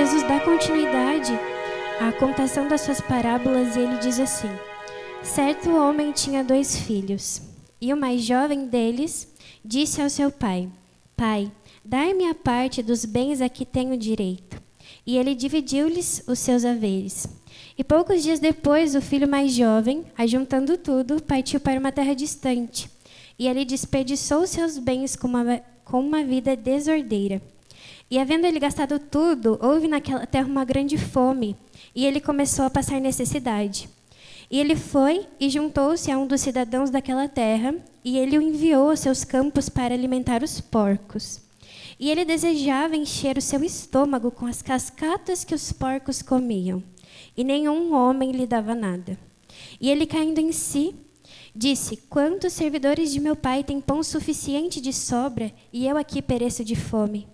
Jesus dá continuidade à contação das suas parábolas e ele diz assim: certo homem tinha 2 filhos, e o mais jovem deles disse ao seu pai: Pai, dai-me a parte dos bens a que tenho direito. E ele dividiu-lhes os seus haveres. E poucos dias depois, o filho mais jovem, ajuntando tudo, partiu para uma terra distante. E ele desperdiçou seus bens com uma vida desordeira. E havendo ele gastado tudo, houve naquela terra uma grande fome, e ele começou a passar necessidade. E ele foi e juntou-se a um dos cidadãos daquela terra, e ele o enviou aos seus campos para alimentar os porcos. E ele desejava encher o seu estômago com as cascatas que os porcos comiam, e nenhum homem lhe dava nada. E ele, caindo em si, disse: quantos servidores de meu pai têm pão suficiente de sobra, e eu aqui pereço de fome?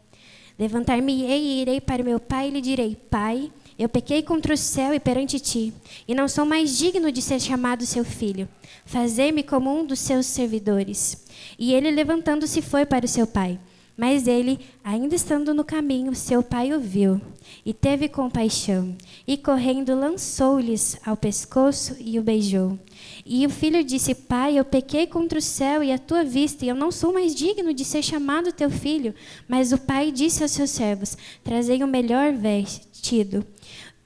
Levantar-me-ei e irei para meu pai e lhe direi: Pai, eu pequei contra o céu e perante ti, e não sou mais digno de ser chamado seu filho. Fazei-me como um dos seus servidores. E ele, levantando-se, foi para o seu pai. Mas ele, ainda estando no caminho, seu pai o viu, e teve compaixão, e correndo lançou-lhes ao pescoço e o beijou. E o filho disse: Pai, eu pequei contra o céu e a tua vista, e eu não sou mais digno de ser chamado teu filho. Mas o pai disse aos seus servos: Trazei o melhor vestido,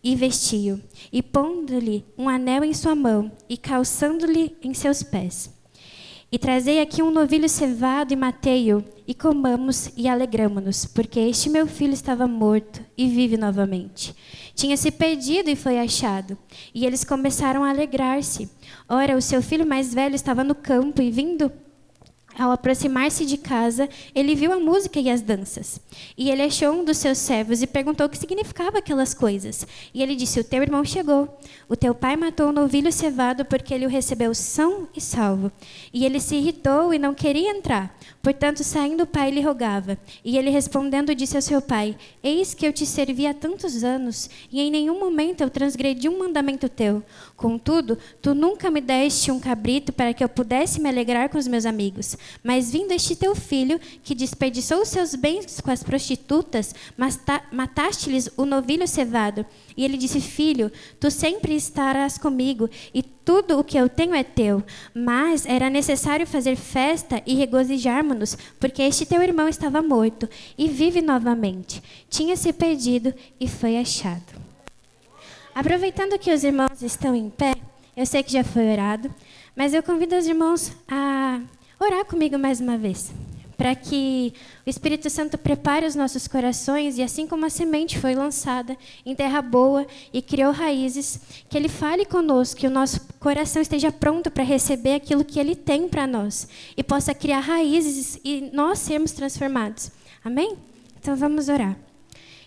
e vestiu, e pondo-lhe um anel em sua mão, e calçando-lhe em seus pés. E trazei aqui um novilho cevado, e matei-o, e comamos e alegramo-nos, porque este meu filho estava morto e vive novamente. Tinha se perdido e foi achado. E eles começaram a alegrar-se. Ora, o seu filho mais velho estava no campo, e vindo, ao aproximar-se de casa, ele viu a música e as danças. E ele achou um dos seus servos e perguntou o que significava aquelas coisas. E ele disse: o teu irmão chegou. O teu pai matou o novilho cevado porque ele o recebeu são e salvo. E ele se irritou e não queria entrar. Portanto, saindo o pai lhe rogava. E ele respondendo disse ao seu pai: eis que eu te servi há tantos anos, e em nenhum momento eu transgredi um mandamento teu. Contudo, tu nunca me deste um cabrito para que eu pudesse me alegrar com os meus amigos. Mas vindo este teu filho, que desperdiçou os seus bens com as prostitutas, mataste-lhes o novilho cevado. E ele disse: filho, tu sempre estarás comigo, e tudo o que eu tenho é teu. Mas era necessário fazer festa e regozijarmos-nos, porque este teu irmão estava morto, e vive novamente. Tinha se perdido e foi achado. Aproveitando que os irmãos estão em pé, eu sei que já foi orado, mas eu convido os irmãos a orar comigo mais uma vez, para que o Espírito Santo prepare os nossos corações e, assim como a semente foi lançada em terra boa e criou raízes, que Ele fale conosco, que o nosso coração esteja pronto para receber aquilo que Ele tem para nós e possa criar raízes e nós sermos transformados. Amém? Então vamos orar.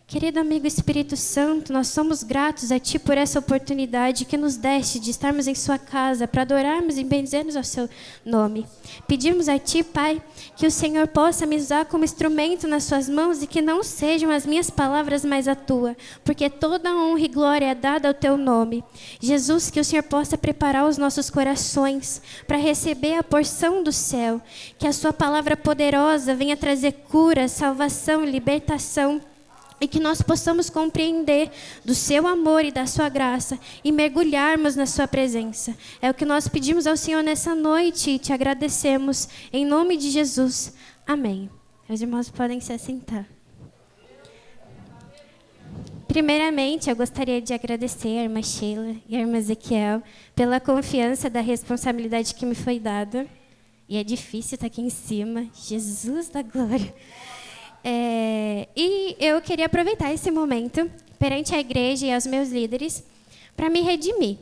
Querido amigo Espírito Santo, nós somos gratos a Ti por essa oportunidade que nos deste de estarmos em Sua casa para adorarmos e benzermos ao Seu nome. Pedimos a Ti, Pai, que o Senhor possa me usar como instrumento nas Suas mãos e que não sejam as minhas palavras, mas a Tua, porque toda honra e glória é dada ao Teu nome. Jesus, que o Senhor possa preparar os nossos corações para receber a porção do céu, que a Sua palavra poderosa venha trazer cura, salvação, libertação, e que nós possamos compreender do seu amor e da sua graça e mergulharmos na sua presença. É o que nós pedimos ao Senhor nessa noite e te agradecemos. Em nome de Jesus. Amém. Os irmãos podem se assentar. Primeiramente, eu gostaria de agradecer a irmã Sheila e a irmã Ezequiel pela confiança da responsabilidade que me foi dada. E é difícil estar aqui em cima. Jesus da glória. E eu queria aproveitar esse momento perante a igreja e aos meus líderes para me redimir,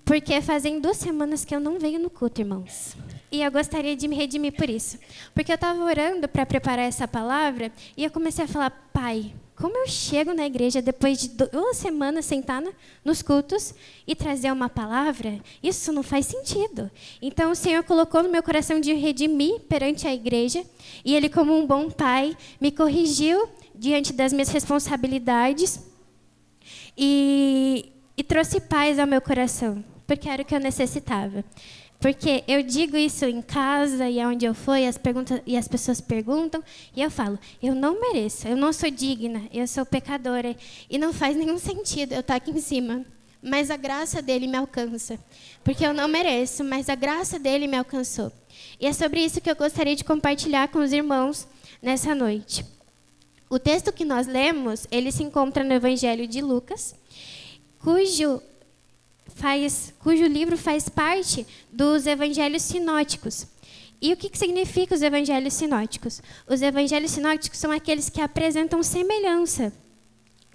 porque fazem 2 semanas que eu não venho no culto, irmãos, e eu gostaria de me redimir por isso, porque eu estava orando para preparar essa palavra e eu comecei a falar: Pai, como eu chego na igreja depois de 2 semanas sentada nos cultos e trazer uma palavra? Isso não faz sentido. Então o Senhor colocou no meu coração de redimir perante a igreja, e Ele, como um bom pai, me corrigiu diante das minhas responsabilidades e trouxe paz ao meu coração, porque era o que eu necessitava. Porque eu digo isso em casa e aonde eu for, e as pessoas perguntam, e eu falo, eu não mereço, eu não sou digna, eu sou pecadora, e não faz nenhum sentido eu estar aqui em cima. Mas a graça dele me alcança. Porque eu não mereço, mas a graça dele me alcançou. E é sobre isso que eu gostaria de compartilhar com os irmãos nessa noite. O texto que nós lemos, ele se encontra no Evangelho de Lucas, cujo livro faz parte dos Evangelhos sinóticos. E o que significa os Evangelhos sinóticos? Os Evangelhos sinóticos são aqueles que apresentam semelhança.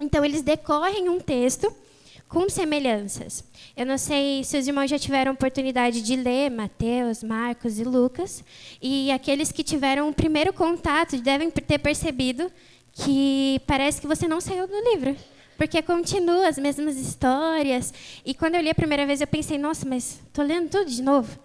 Então, eles decorrem um texto com semelhanças. Eu não sei se os irmãos já tiveram oportunidade de ler Mateus, Marcos e Lucas. E aqueles que tiveram o primeiro contato devem ter percebido que parece que você não saiu do livro. Porque continua as mesmas histórias. E quando eu li a primeira vez, eu pensei, nossa, mas estou lendo tudo de novo.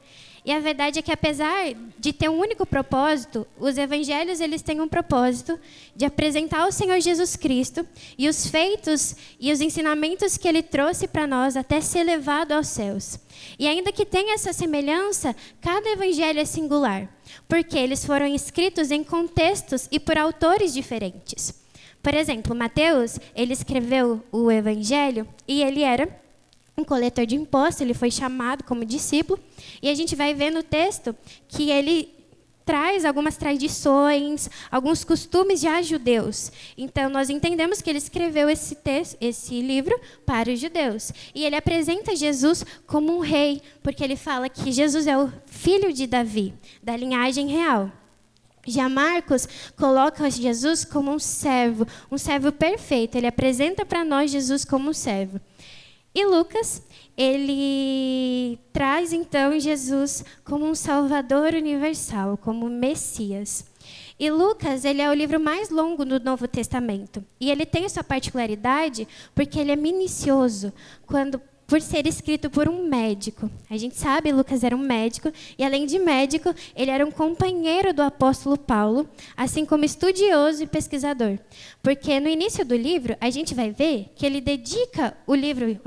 E a verdade é que, apesar de ter um único propósito, os evangelhos eles têm um propósito de apresentar o Senhor Jesus Cristo e os feitos e os ensinamentos que ele trouxe para nós até ser levado aos céus. E ainda que tenha essa semelhança, cada evangelho é singular, porque eles foram escritos em contextos e por autores diferentes. Por exemplo, Mateus, ele escreveu o evangelho e ele era um coletor de impostos, ele foi chamado como discípulo, e a gente vai ver no texto que ele traz algumas tradições, alguns costumes já judeus. Então, nós entendemos que ele escreveu esse livro para os judeus. E ele apresenta Jesus como um rei, porque ele fala que Jesus é o filho de Davi, da linhagem real. Já Marcos coloca Jesus como um servo perfeito. Ele apresenta para nós Jesus como um servo. E Lucas, ele traz, então, Jesus como um Salvador universal, como Messias. E Lucas, ele é o livro mais longo do Novo Testamento. E ele tem sua particularidade porque ele é minucioso, por ser escrito por um médico. A gente sabe, Lucas era um médico, e além de médico, ele era um companheiro do apóstolo Paulo, assim como estudioso e pesquisador. Porque no início do livro, a gente vai ver que ele dedica o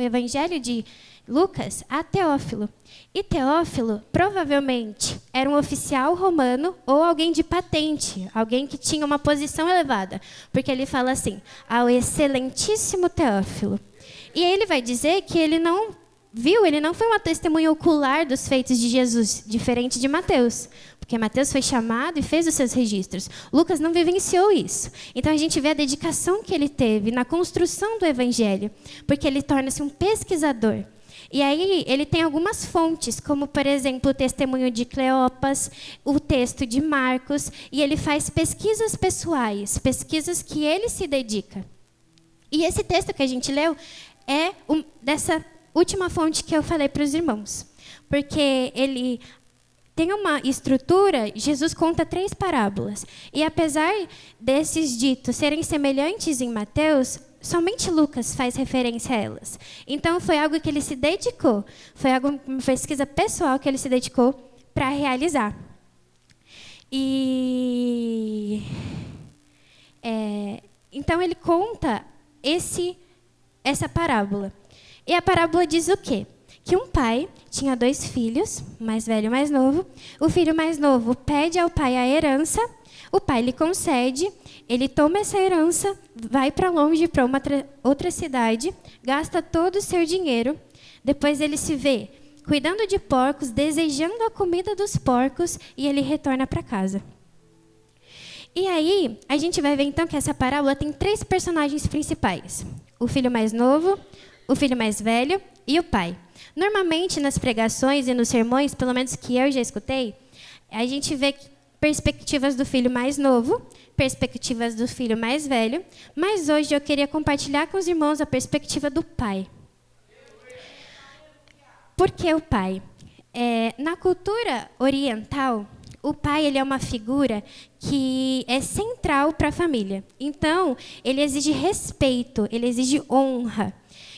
Evangelho de Lucas a Teófilo. E Teófilo, provavelmente, era um oficial romano ou alguém de patente, alguém que tinha uma posição elevada. Porque ele fala assim, ao excelentíssimo Teófilo. E aí ele vai dizer que ele não foi uma testemunha ocular dos feitos de Jesus, diferente de Mateus. Porque Mateus foi chamado e fez os seus registros. Lucas não vivenciou isso. Então a gente vê a dedicação que ele teve na construção do evangelho, porque ele torna-se um pesquisador. E aí ele tem algumas fontes, como, por exemplo, o testemunho de Cleopas, o texto de Marcos, e ele faz pesquisas pessoais, pesquisas que ele se dedica. E esse texto que a gente leu é dessa última fonte que eu falei para os irmãos. Porque ele tem uma estrutura, Jesus conta 3 parábolas. E apesar desses ditos serem semelhantes em Mateus, somente Lucas faz referência a elas. Então foi algo que ele se dedicou, foi uma pesquisa pessoal que ele se dedicou para realizar. Então ele conta essa parábola. E a parábola diz o quê? Que um pai tinha 2 filhos, mais velho e mais novo. O filho mais novo pede ao pai a herança, o pai lhe concede, ele toma essa herança, vai para longe, para uma outra cidade, gasta todo o seu dinheiro, depois ele se vê cuidando de porcos, desejando a comida dos porcos, e ele retorna para casa. E aí, a gente vai ver então que essa parábola tem 3 personagens principais. O filho mais novo, o filho mais velho e o pai. Normalmente, nas pregações e nos sermões, pelo menos que eu já escutei, a gente vê perspectivas do filho mais novo, perspectivas do filho mais velho, mas hoje eu queria compartilhar com os irmãos a perspectiva do pai. Por que o pai? Na cultura oriental, o pai ele é uma figura que é central para a família. Então, ele exige respeito, ele exige honra.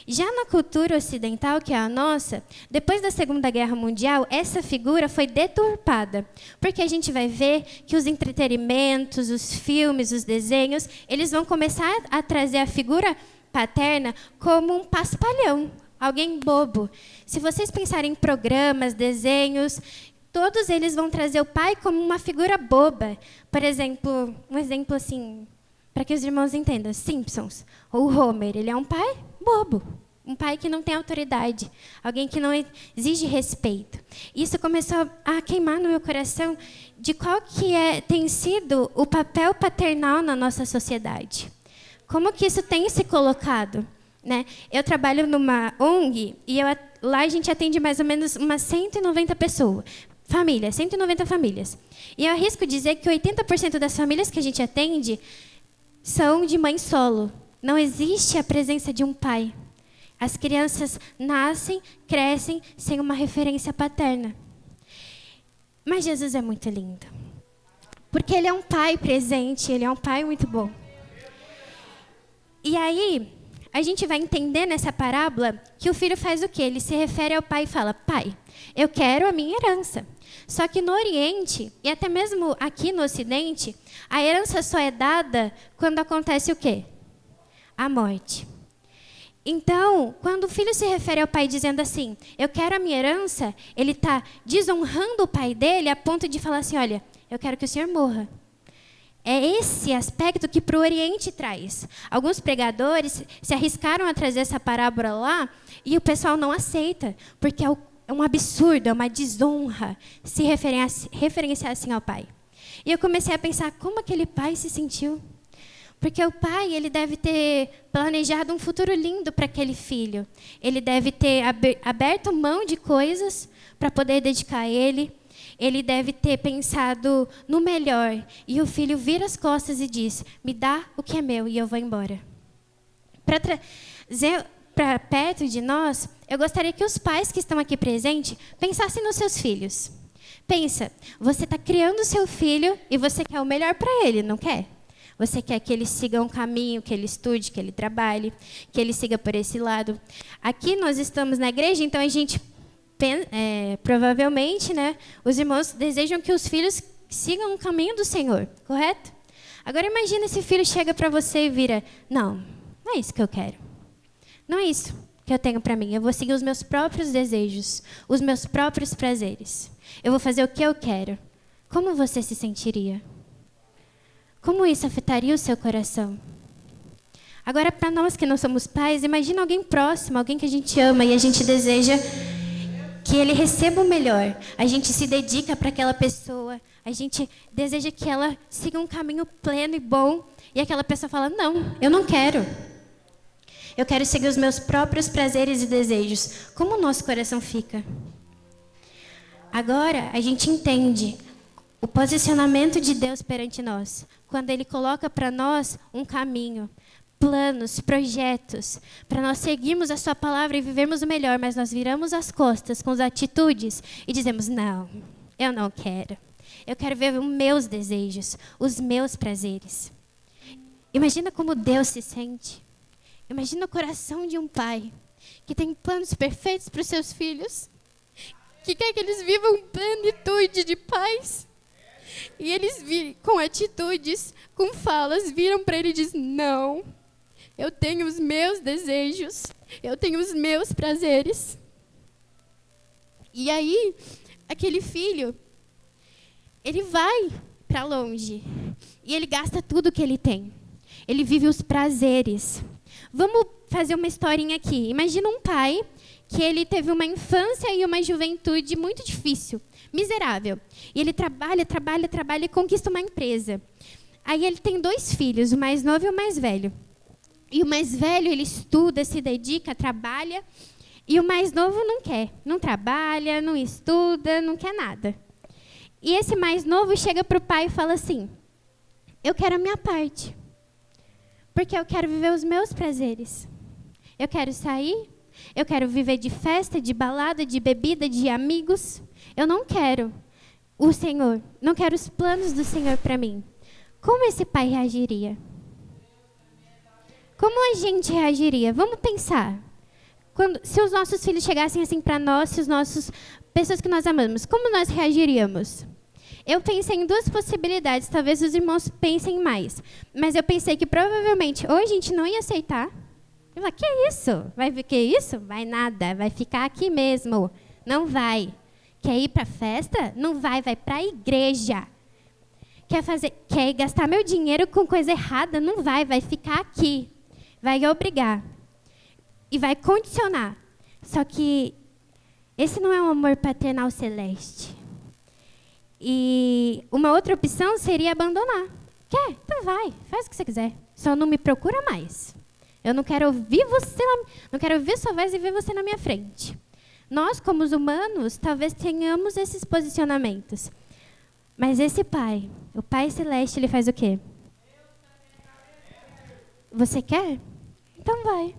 Já na cultura ocidental, que é a nossa, depois da Segunda Guerra Mundial, essa figura foi deturpada. Porque a gente vai ver que os entretenimentos, os filmes, os desenhos, eles vão começar a trazer a figura paterna como um paspalhão, alguém bobo. Se vocês pensarem em programas, desenhos, todos eles vão trazer o pai como uma figura boba. Por exemplo, um exemplo assim, para que os irmãos entendam, Simpsons, ou Homer, ele é um pai bobo. Um pai que não tem autoridade, alguém que não exige respeito. Isso começou a queimar no meu coração de qual que tem sido o papel paternal na nossa sociedade. Como que isso tem se colocado? Né? Eu trabalho numa ONG e lá a gente atende mais ou menos umas 190 pessoas. Famílias, 190 famílias. E eu arrisco dizer que 80% das famílias que a gente atende são de mãe solo. Não existe a presença de um pai. As crianças nascem, crescem sem uma referência paterna. Mas Jesus é muito lindo. Porque ele é um pai presente, ele é um pai muito bom. E aí, a gente vai entender nessa parábola que o filho faz o quê? Ele se refere ao pai e fala, pai, eu quero a minha herança. Só que no Oriente, e até mesmo aqui no Ocidente, a herança só é dada quando acontece o quê? A morte. Então, quando o filho se refere ao pai dizendo assim, eu quero a minha herança, ele está desonrando o pai dele a ponto de falar assim, olha, eu quero que o senhor morra. É esse aspecto que para o Oriente traz. Alguns pregadores se arriscaram a trazer essa parábola lá e o pessoal não aceita, porque é um absurdo, é uma desonra se referenciar assim ao pai. E eu comecei a pensar como aquele pai se sentiu. Porque o pai, ele deve ter planejado um futuro lindo para aquele filho. Ele deve ter aberto mão de coisas para poder dedicar a ele. Ele deve ter pensado no melhor. E o filho vira as costas e diz, me dá o que é meu e eu vou embora. Para trazer para perto de nós, eu gostaria que os pais que estão aqui presentes pensassem nos seus filhos. Pensa, você está criando o seu filho e você quer o melhor para ele, não quer? Você quer que ele siga um caminho, que ele estude, que ele trabalhe, que ele siga por esse lado. Aqui nós estamos na igreja, então a gente, provavelmente, né, os irmãos desejam que os filhos sigam o caminho do Senhor, correto? Agora imagina esse filho chega para você e vira, não é isso que eu quero. Não é isso que eu tenho para mim. Eu vou seguir os meus próprios desejos, os meus próprios prazeres. Eu vou fazer o que eu quero. Como você se sentiria? Como isso afetaria o seu coração? Agora, para nós que não somos pais, imagina alguém próximo, alguém que a gente ama e a gente deseja que ele receba o melhor. A gente se dedica para aquela pessoa, a gente deseja que ela siga um caminho pleno e bom, e aquela pessoa fala, não, eu não quero. Eu quero seguir os meus próprios prazeres e desejos. Como o nosso coração fica? Agora, a gente entende o posicionamento de Deus perante nós, quando Ele coloca para nós um caminho, planos, projetos, para nós seguirmos a sua palavra e vivermos o melhor, mas nós viramos as costas com as atitudes e dizemos, não, eu não quero. Eu quero ver os meus desejos, os meus prazeres. Imagina como Deus se sente. Imagina o coração de um pai que tem planos perfeitos para os seus filhos, que quer que eles vivam plenitude de paz. E eles com atitudes, com falas, viram para ele e dizem, não, eu tenho os meus desejos, eu tenho os meus prazeres. E aí, aquele filho, ele vai para longe e ele gasta tudo que ele tem. Ele vive os prazeres. Vamos fazer uma historinha aqui. Imagina um pai que ele teve uma infância e uma juventude muito difícil, miserável. E ele trabalha e conquista uma empresa. Aí ele tem 2 filhos, o mais novo e o mais velho. E o mais velho, ele estuda, se dedica, trabalha. E o mais novo não quer. Não trabalha, não estuda, não quer nada. E esse mais novo chega para o pai e fala assim, eu quero a minha parte. Porque eu quero viver os meus prazeres. Eu quero sair, eu quero viver de festa, de balada, de bebida, de amigos. Eu não quero o Senhor, não quero os planos do Senhor para mim. Como esse pai reagiria? Como a gente reagiria? Vamos pensar. Se os nossos filhos chegassem assim para nós, se os nossos pessoas que nós amamos, como nós reagiríamos? Eu pensei em 2 possibilidades, talvez os irmãos pensem mais. Mas eu pensei que provavelmente ou a gente não ia aceitar, Ele fala, que isso? Que isso? Vai nada, vai ficar aqui mesmo. Não vai. Quer ir para a festa? Não vai, vai para a igreja. Quer gastar meu dinheiro com coisa errada? Não vai, vai ficar aqui. Vai obrigar. E vai condicionar. Só que esse não é um amor paternal celeste. E uma outra opção seria abandonar. Quer? Então vai, faz o que você quiser. Só não me procura mais. Eu não quero ouvir você, não quero ouvir sua voz e ver você na minha frente. Nós, como os humanos, talvez tenhamos esses posicionamentos. Mas esse pai, o Pai Celeste, ele faz o quê? Você quer? Então vai.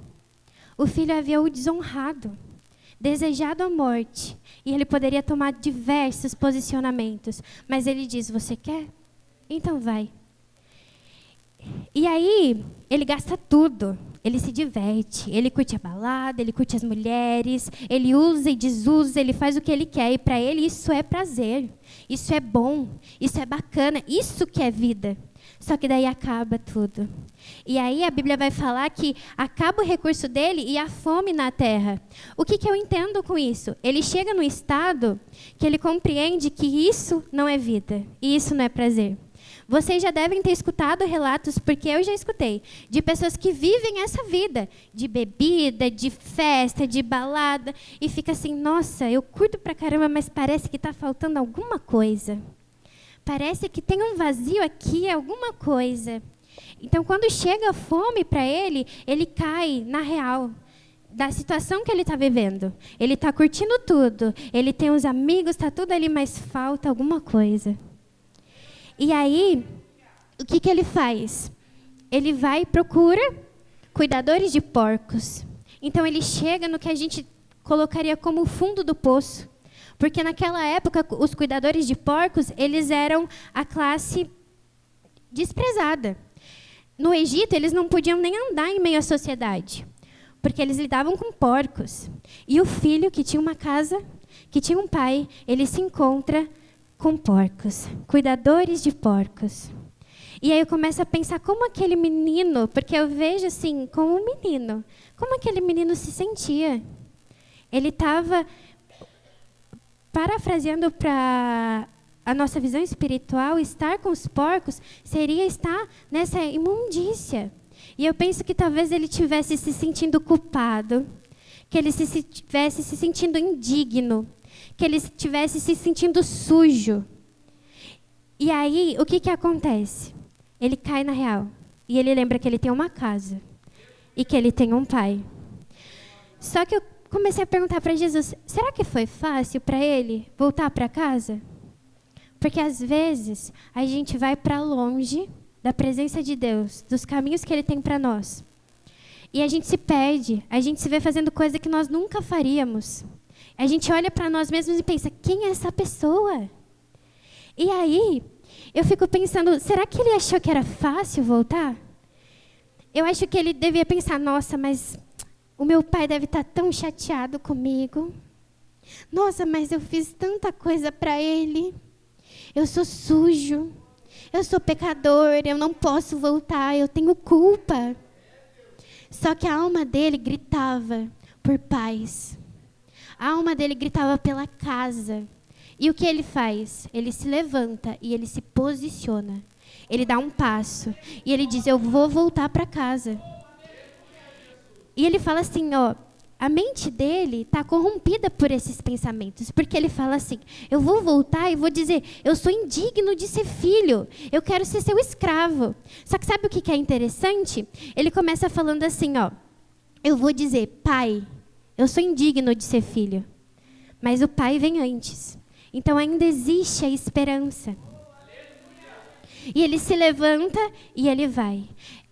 O filho havia o desonrado, desejado a morte, e ele poderia tomar diversos posicionamentos. Mas ele diz, você quer? Então vai. E aí, ele gasta tudo. Ele se diverte, ele curte a balada, ele curte as mulheres, ele usa e desusa, ele faz o que ele quer. E para ele isso é prazer, isso é bom, isso é bacana, isso que é vida. Só que daí acaba tudo. E aí a Bíblia vai falar que acaba o recurso dele e a fome na terra. O que eu entendo com isso? Ele chega num estado que ele compreende que isso não é vida e isso não é prazer. Vocês já devem ter escutado relatos, porque eu já escutei, de pessoas que vivem essa vida, de bebida, de festa, de balada, e fica assim, nossa, eu curto pra caramba, mas parece que está faltando alguma coisa. Parece que tem um vazio aqui, alguma coisa. Então, quando chega a fome para ele cai na real da situação que ele está vivendo. Ele está curtindo tudo, ele tem os amigos, está tudo ali, mas falta alguma coisa. E aí, o que ele faz? Ele vai e procura cuidadores de porcos. Então, ele chega no que a gente colocaria como o fundo do poço. Porque naquela época, os cuidadores de porcos, eles eram a classe desprezada. No Egito, eles não podiam nem andar em meio à sociedade, porque eles lidavam com porcos. E o filho, que tinha uma casa, que tinha um pai, ele se encontra com porcos, cuidadores de porcos. E aí eu começo a pensar como aquele menino, porque eu vejo assim, como um menino, como aquele menino se sentia. Ele estava, parafraseando para a nossa visão espiritual, estar com os porcos seria estar nessa imundícia. E eu penso que talvez ele estivesse se sentindo culpado, que ele estivesse se sentindo indigno, que ele estivesse se sentindo sujo. E aí, o que acontece? Ele cai na real. E ele lembra que ele tem uma casa. E que ele tem um pai. Só que eu comecei a perguntar para Jesus, será que foi fácil para ele voltar para casa? Porque às vezes a gente vai para longe da presença de Deus, dos caminhos que ele tem para nós. E a gente se perde, a gente se vê fazendo coisa que nós nunca faríamos. A gente olha para nós mesmos e pensa, quem é essa pessoa? E aí, eu fico pensando, será que ele achou que era fácil voltar? Eu acho que ele devia pensar, nossa, mas o meu pai deve estar tão chateado comigo. Nossa, mas eu fiz tanta coisa para ele. Eu sou sujo, eu sou pecador, eu não posso voltar, eu tenho culpa. Só que a alma dele gritava por paz. A alma dele gritava pela casa. E o que ele faz? Ele se levanta e ele se posiciona. Ele dá um passo e ele diz, eu vou voltar para casa. E ele fala assim, ó, a mente dele está corrompida por esses pensamentos. Porque ele fala assim, eu vou voltar e vou dizer, eu sou indigno de ser filho. Eu quero ser seu escravo. Só que sabe o que é interessante? Ele começa falando assim, ó, eu vou dizer, pai, eu sou indigno de ser filho. Mas o pai vem antes. Então ainda existe a esperança. E ele se levanta e ele vai.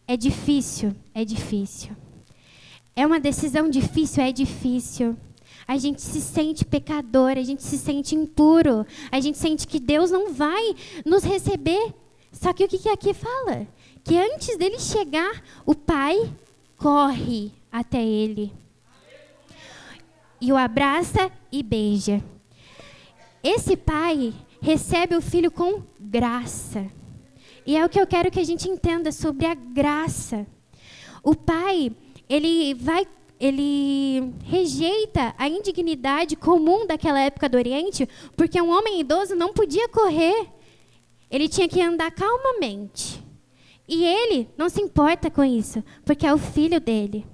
É difícil, é difícil. É uma decisão difícil, é difícil. A gente se sente pecador, a gente se sente impuro. A gente sente que Deus não vai nos receber. Só que o que aqui fala? Que antes dele chegar, o pai corre até ele. E o abraça e beija. Esse pai recebe o filho com graça. E é o que eu quero que a gente entenda sobre a graça. O pai, ele rejeita a indignidade comum daquela época do Oriente, porque um homem idoso não podia correr. Ele tinha que andar calmamente. E ele não se importa com isso, porque é o filho dele.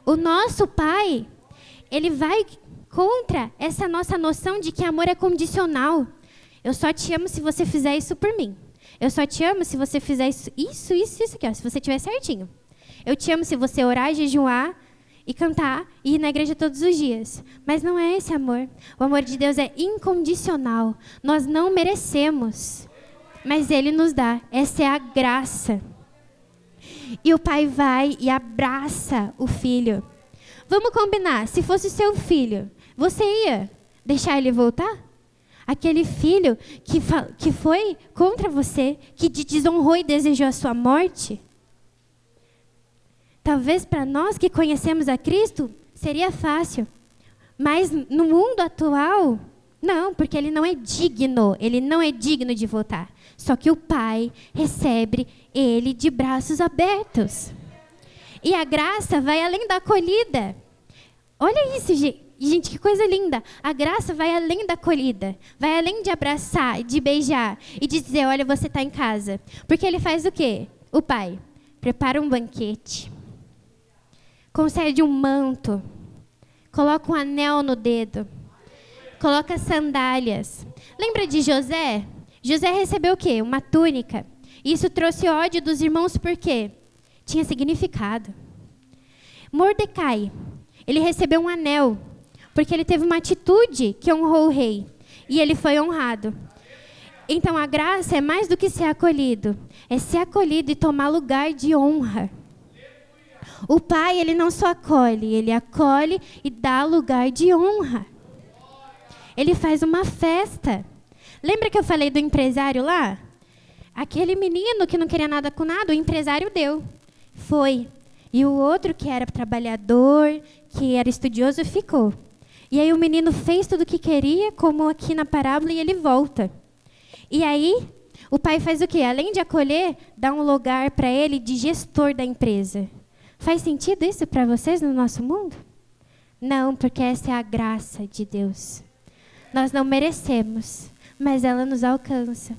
O nosso pai, ele vai contra essa nossa noção de que amor é condicional. Eu só te amo se você fizer isso por mim. Eu só te amo se você fizer isso aqui, ó, se você estiver certinho. Eu te amo se você orar, jejuar e cantar e ir na igreja todos os dias. Mas não é esse amor. O amor de Deus é incondicional. Nós não merecemos, mas Ele nos dá. Essa é a graça. E o pai vai e abraça o filho. Vamos combinar, se fosse seu filho, você ia deixar ele voltar? Aquele filho que foi contra você, que te desonrou e desejou a sua morte? Talvez para nós que conhecemos a Cristo, seria fácil. Mas no mundo atual, não, porque ele não é digno de voltar. Só que o pai recebe ele de braços abertos. E a graça vai além da acolhida. Olha isso, gente, que coisa linda. A graça vai além da acolhida. Vai além de abraçar, de beijar e de dizer, olha, você está em casa. Porque ele faz o quê? O pai prepara um banquete, concede um manto, coloca um anel no dedo, coloca sandálias. Lembra de José? José recebeu o quê? Uma túnica. Isso trouxe ódio dos irmãos por quê? Tinha significado. Mordecai, ele recebeu um anel, porque ele teve uma atitude que honrou o rei. E ele foi honrado. Então a graça é mais do que ser acolhido. É ser acolhido e tomar lugar de honra. O pai, ele não só acolhe, ele acolhe e dá lugar de honra. Ele faz uma festa. Lembra que eu falei do empresário lá? Aquele menino que não queria nada com nada, o empresário deu. Foi. E o outro que era trabalhador, que era estudioso, ficou. E aí o menino fez tudo o que queria, como aqui na parábola, e ele volta. E aí o pai faz o quê? Além de acolher, dá um lugar para ele de gestor da empresa. Faz sentido isso para vocês no nosso mundo? Não, porque essa é a graça de Deus. Nós não merecemos, mas ela nos alcança.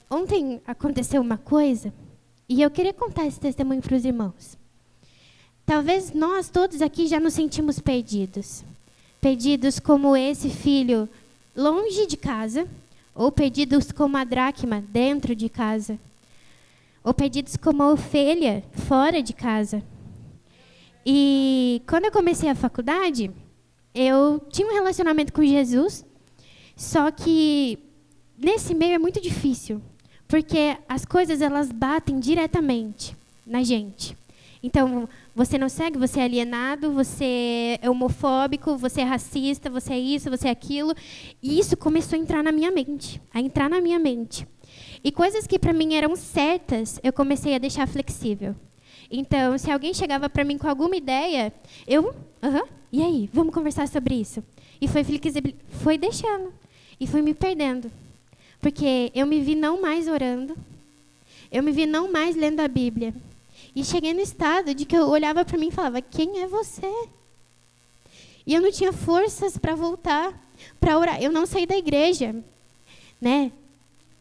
Ontem aconteceu uma coisa, e eu queria contar esse testemunho para os irmãos. Talvez nós todos aqui já nos sentimos perdidos. Perdidos como esse filho longe de casa, ou perdidos como a dracma dentro de casa, ou perdidos como a ovelha fora de casa. E quando eu comecei a faculdade, eu tinha um relacionamento com Jesus, só que nesse meio é muito difícil, porque as coisas elas batem diretamente na gente. Então, você não segue, você é alienado, você é homofóbico, você é racista, você é isso, você é aquilo. E isso começou a entrar na minha mente, E coisas que para mim eram certas, eu comecei a deixar flexível. Então, se alguém chegava para mim com alguma ideia, e aí, vamos conversar sobre isso? E foi deixando, e foi me perdendo. Porque eu me vi não mais orando, eu me vi não mais lendo a Bíblia. E cheguei no estado de que eu olhava para mim e falava, quem é você? E eu não tinha forças para voltar, para orar. Eu não saí da igreja, né?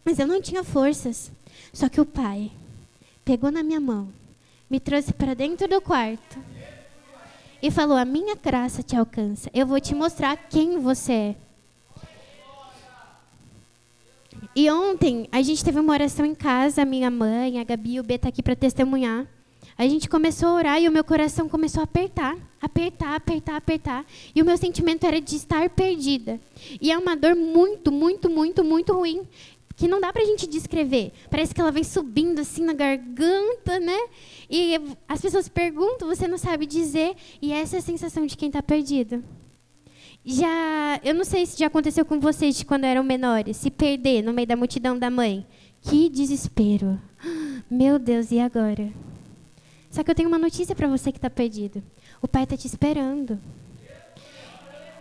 Mas eu não tinha forças. Só que o pai pegou na minha mão, me trouxe para dentro do quarto e falou, a minha graça te alcança. Eu vou te mostrar quem você é. E ontem, a gente teve uma oração em casa, a minha mãe, a Gabi e o B tá aqui para testemunhar. A gente começou a orar e o meu coração começou a apertar. E o meu sentimento era de estar perdida. E é uma dor muito, muito, muito, muito ruim, que não dá pra gente descrever. Parece que ela vem subindo assim na garganta, né? E as pessoas perguntam, você não sabe dizer. E essa é a sensação de quem está perdido. Eu não sei se já aconteceu com vocês de quando eram menores, se perder no meio da multidão da mãe. Que desespero. Meu Deus, e agora? Só que eu tenho uma notícia para você que está perdido. O pai está te esperando.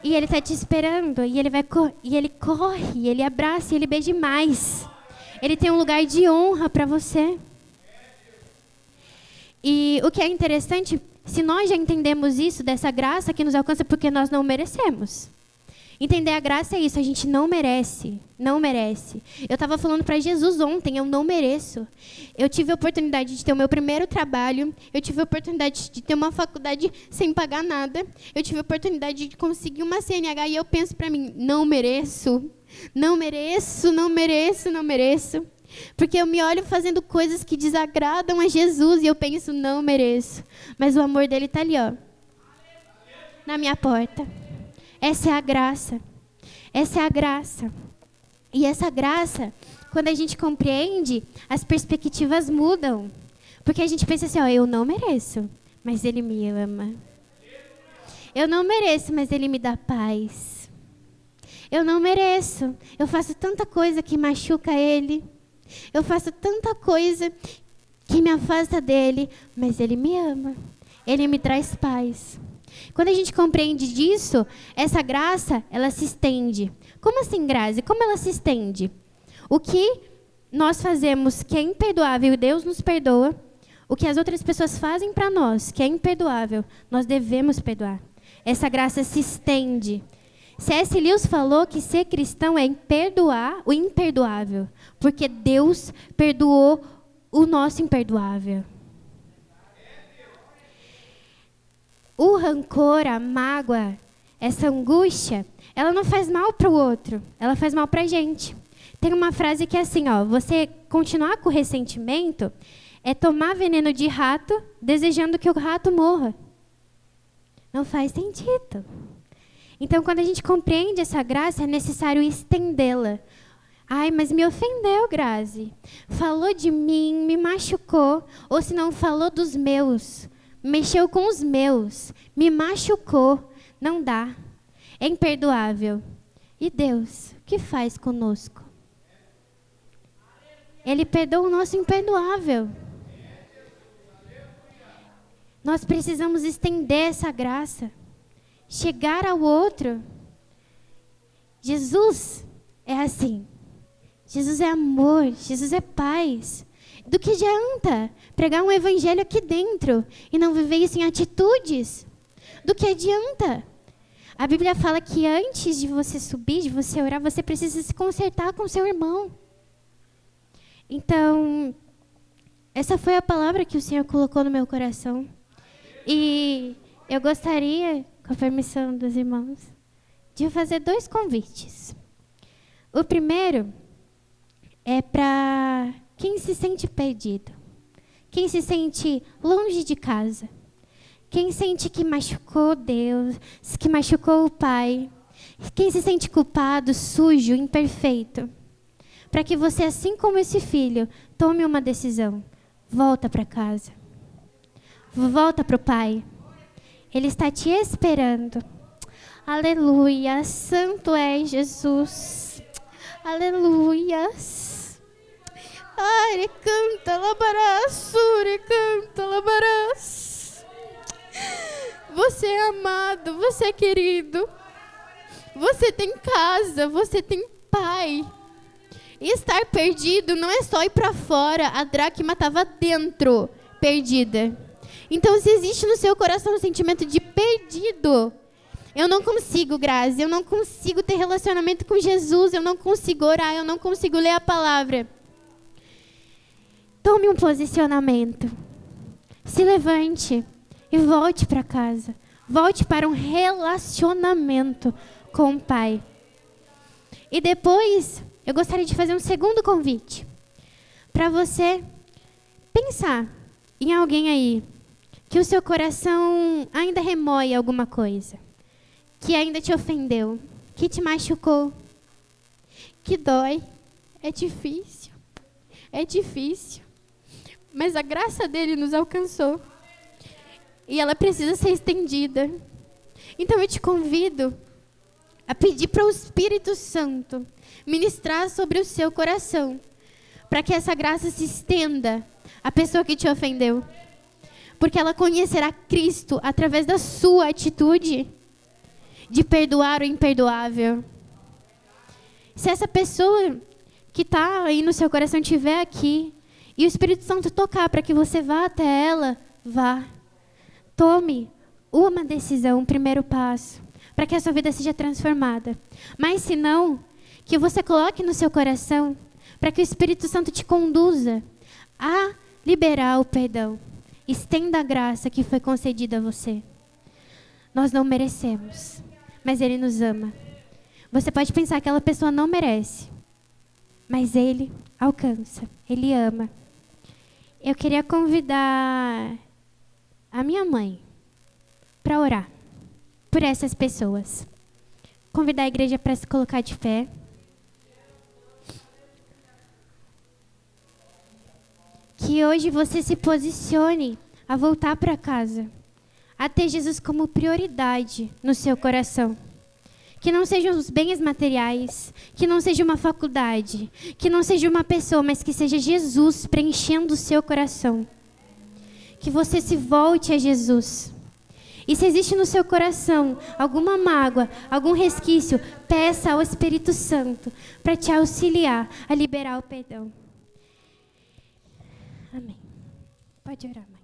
E ele está te esperando, e ele corre, e ele abraça, e ele beija mais. Ele tem um lugar de honra para você. E o que é interessante, se nós já entendemos isso, dessa graça que nos alcança porque nós não merecemos. Entender a graça é isso, a gente não merece, não merece. Eu estava falando para Jesus ontem, eu não mereço. Eu tive a oportunidade de ter o meu primeiro trabalho, eu tive a oportunidade de ter uma faculdade sem pagar nada, eu tive a oportunidade de conseguir uma CNH e eu penso para mim, não mereço, não mereço, não mereço, não mereço. Porque eu me olho fazendo coisas que desagradam a Jesus e eu penso, não mereço. Mas o amor dele está ali, ó, na minha porta. Essa é a graça. Essa é a graça. E essa graça, quando a gente compreende, as perspectivas mudam. Porque a gente pensa assim, ó, eu não mereço, mas ele me ama. Eu não mereço, mas ele me dá paz. Eu não mereço. Eu faço tanta coisa que machuca ele. Eu faço tanta coisa que me afasta dele, mas ele me ama. Ele me traz paz. Quando a gente compreende disso, essa graça, ela se estende. Como assim, Grazi? Como ela se estende? O que nós fazemos que é imperdoável e Deus nos perdoa, o que as outras pessoas fazem para nós, que é imperdoável, nós devemos perdoar. Essa graça se estende. C.S. Lewis falou que ser cristão é perdoar o imperdoável, porque Deus perdoou o nosso imperdoável. O rancor, a mágoa, essa angústia, ela não faz mal para o outro, ela faz mal para a gente. Tem uma frase que é assim, ó, você continuar com o ressentimento é tomar veneno de rato desejando que o rato morra. Não faz sentido. Então, quando a gente compreende essa graça, é necessário estendê-la. Ai, mas me ofendeu, Grazi. Falou de mim, me machucou. Ou se não, falou dos meus. Mexeu com os meus. Me machucou. Não dá. É imperdoável. E Deus, o que faz conosco? Ele perdoa o nosso imperdoável. Nós precisamos estender essa graça. Chegar ao outro. Jesus é assim. Jesus é amor, Jesus é paz. Do que adianta pregar um evangelho aqui dentro e não viver isso em atitudes? Do que adianta? A Bíblia fala que antes de você subir, de você orar, você precisa se consertar com seu irmão. Então, essa foi a palavra que o Senhor colocou no meu coração. E eu gostaria, com a permissão dos irmãos, de fazer 2 convites. O primeiro é para quem se sente perdido, quem se sente longe de casa, quem sente que machucou Deus, que machucou o Pai, quem se sente culpado, sujo, imperfeito, para que você, assim como esse filho, tome uma decisão. Volta para casa. Volta para o Pai. Ele está te esperando. Aleluia. Santo é Jesus. Aleluias. Ai, canta, labarás, canta, labarás. Você é amado, você é querido. Você tem casa, você tem pai. E estar perdido não é só ir para fora. A dracma estava dentro, perdida. Então, se existe no seu coração um sentimento de perdido, eu não consigo, Grazi, eu não consigo ter relacionamento com Jesus, eu não consigo orar, eu não consigo ler a palavra. Tome um posicionamento. Se levante e volte para casa. Volte para um relacionamento com o Pai. E depois, eu gostaria de fazer um segundo convite. Para você pensar em alguém aí que o seu coração ainda remoe alguma coisa, que ainda te ofendeu, que te machucou, que dói. É difícil, mas a graça dele nos alcançou e ela precisa ser estendida. Então eu te convido a pedir para o Espírito Santo ministrar sobre o seu coração, para que essa graça se estenda à pessoa que te ofendeu. Porque ela conhecerá Cristo através da sua atitude de perdoar o imperdoável. Se essa pessoa que está aí no seu coração estiver aqui e o Espírito Santo tocar para que você vá até ela, vá. Tome uma decisão, um primeiro passo, para que a sua vida seja transformada. Mas se não, que você coloque no seu coração, para que o Espírito Santo te conduza a liberar o perdão. Estenda a graça que foi concedida a você. Nós não merecemos, mas Ele nos ama. Você pode pensar que aquela pessoa não merece, mas Ele alcança, Ele ama. Eu queria convidar a minha mãe para orar por essas pessoas. Convidar a igreja para se colocar de pé. Que hoje você se posicione a voltar para casa, a ter Jesus como prioridade no seu coração. Que não sejam os bens materiais, que não seja uma faculdade, que não seja uma pessoa, mas que seja Jesus preenchendo o seu coração. Que você se volte a Jesus. E se existe no seu coração alguma mágoa, algum resquício, peça ao Espírito Santo para te auxiliar a liberar o perdão. Amém. Pode orar, mãe.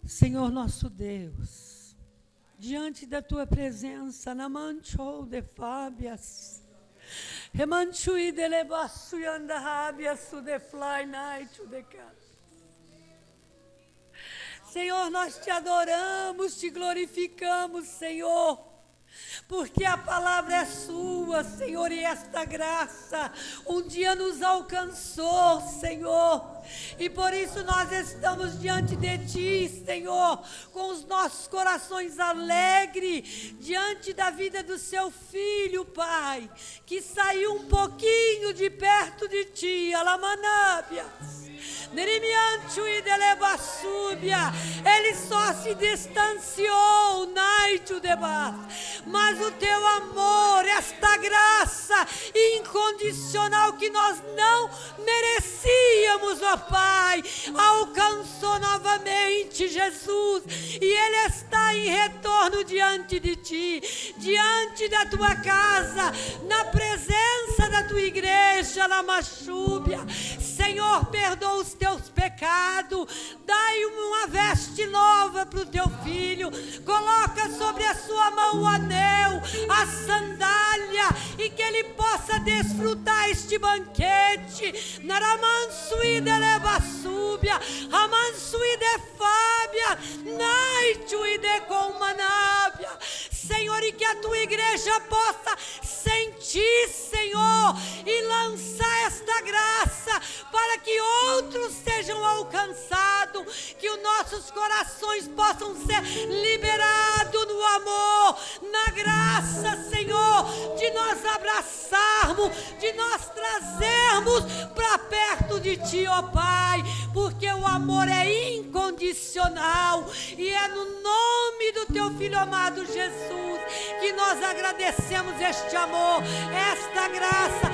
Senhor nosso Deus, diante da tua presença, na manchou de fábias, remanchu de lebaçu e andahábias, de fly night, de casa. Senhor, nós te adoramos, te glorificamos, Senhor, porque a palavra é sua, Senhor, e esta graça um dia nos alcançou, Senhor, e por isso nós estamos diante de Ti, Senhor, com os nossos corações alegres, diante da vida do Seu Filho, Pai, que saiu um pouquinho de perto de Ti, Alamanábias. Ele só se distanciou, mas o teu amor, esta graça incondicional que nós não merecíamos, ó Pai, alcançou novamente Jesus, e Ele está em retorno diante de Ti, diante da Tua casa, na presença da Tua igreja, na Machúbia. Senhor, perdoa os teus pecados, dai uma veste nova para o teu filho, coloca sobre a sua mão o anel, a sandália, e que ele possa desfrutar este banquete. Naramansuí de lebaçúbia, ramansuí de fábia, naitui de comanábia. Senhor, e que a tua igreja possa sentir, Senhor, e lançar esta graça para que outros sejam alcançados, que os nossos corações possam ser liberados no amor, na graça, Senhor, de nós abraçarmos, de nós trazermos para perto de Ti, ó Pai, porque o amor é incondicional, e é no nome do Teu Filho amado Jesus que nós agradecemos este amor, esta graça,